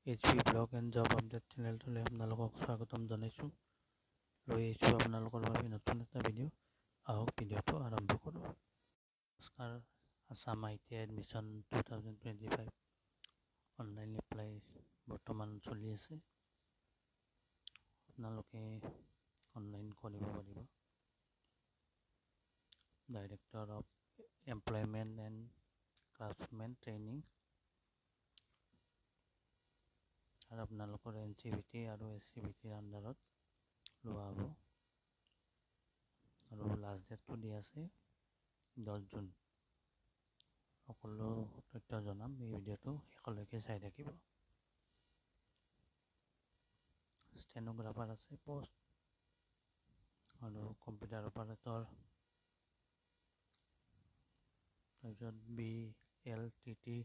HP blog and job update চেনেলটোলৈ আপোনালোকক স্বাগতম জনাইছোঁ। লৈ আহিছোঁ আপোনালোকৰ বাবে নতুন এটা ভিডিঅ'। আহক ভিডিঅ'টো আৰম্ভ কৰোঁ। নমস্কাৰ, Assam ITI admission 2025 online apply বৰ্তমান চলি আছে। আপোনালোকে অনলাইন কৰিব পাৰিব। Director of employment and craftsmen training আৰু আপোনালোকৰ NCVT আৰু SCVTৰ আণ্ডাৰত লোৱা হ'ব। আৰু লাষ্ট ডেটটো দিয়া আছে 10 জুন। সকলো তথ্য জনাম, এই ভিডিঅ'টো শেষলৈকে চাই থাকিব। ষ্টেনোগ্ৰাফাৰ আছে পোষ্ট আৰু কম্পিউটাৰ অপাৰেটৰ, তাৰপিছত BLTT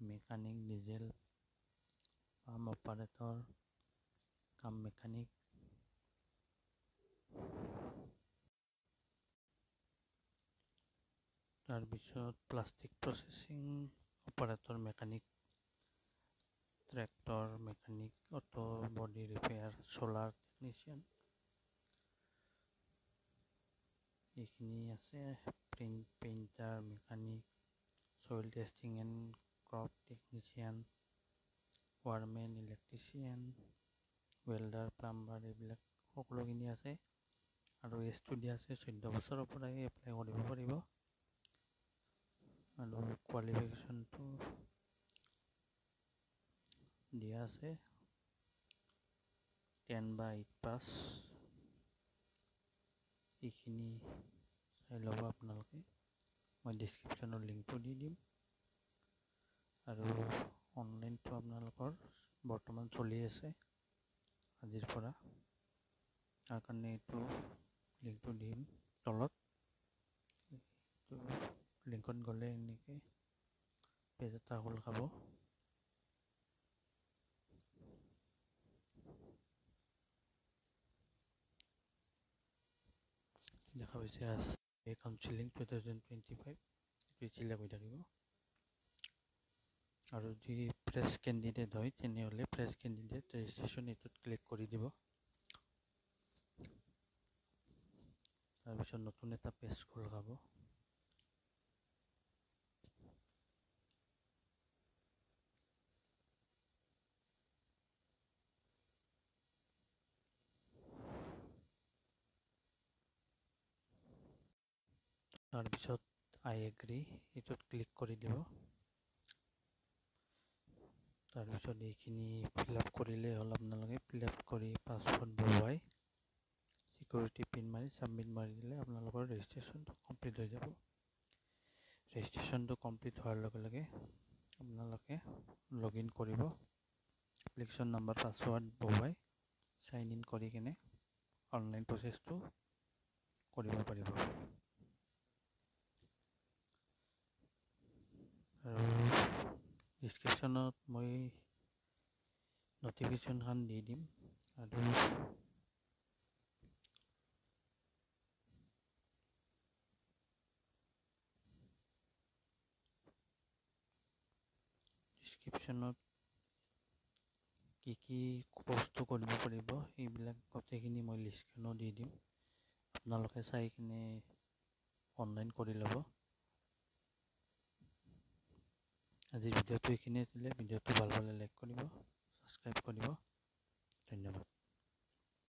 mechanic, diesel pump operator, কাম মেকানিক, তাৰপিছত plastic processing operator mechanic, tractor mechanic, auto body repair, solar technician, এইখিনি আছে। Painter mechanic, soil testing and crop technician, wireman, electrician, welder, plumber, এইবিলাক সকলোখিনি আছে। আৰু এজটো দিয়া আছে 14 বছৰৰ পৰাই এপ্লাই কৰিব পাৰিব। আৰু কোৱালিফিকেশ্যনটো দিয়া আছে 10 বা 8 পাছ। এইখিনি চাই ল'ব আপোনালোকে। মই ডিছক্ৰিপশ্যনৰ লিংকটো দি দিম। আৰু অনলাইনটো আপোনালোকৰ বৰ্তমান চলি আছে আজিৰ পৰা। তাৰ কাৰণে এইটো লিংকটো দিম তলত। এইটো লিংকত গ'লে এনেকৈ পেজ এটা খোল খাব। দেখা পাইছে কাউন্সিলিং 2025 এইটো চিলেক্ট হৈ থাকিব। আৰু যদি ফ্ৰেছ কেণ্ডিডেট হয় তেনেহ'লে ফ্ৰেছ কেণ্ডিডেট ৰেজিষ্ট্ৰেশ্যন এইটোত ক্লিক কৰি দিব। তাৰপিছত নতুন এটা পেজ খোল খাব। তাৰপিছত I agree এইটোত ক্লিক কৰি দিব। তাৰপিছত এইখিনি ফিল আপ কৰিলেই হ'ল। আপোনালোকে ফিল আপ কৰি পাছৱৰ্ড বহুৱাই চিকিউৰিটি পিন মাৰি ছাবমিট মাৰি দিলে আপোনালোকৰ ৰেজিষ্ট্ৰেশ্যনটো কমপ্লিট হৈ যাব। ৰেজিষ্ট্ৰেশ্যনটো কমপ্লিট হোৱাৰ লগে লগে আপোনালোকে লগ ইন কৰিব। এপ্লিকেশ্যন নাম্বাৰ পাছৱৰ্ড বহুৱাই চাইন ইন কৰি কিনে অনলাইন প্ৰচেছটো কৰিব পাৰিব। আৰু ডিছক্ৰিপশ্যনত মই ন'টিফিকেশ্যনখন দি দিম। আৰু ডিছক্ৰিপশ্যনত কি বস্তু কৰিব পাৰিব এইবিলাক গোটেইখিনি মই লিষ্টখনো দি দিম। আপোনালোকে চাই কিনে অনলাইন কৰি ল'ব। আজিৰ ভিডিঅ'টো এইখিনিয়ে আছিলে। ভিডিঅ'টো ভাল পালে লাইক কৰিব, ছাবস্ক্ৰাইব কৰিব।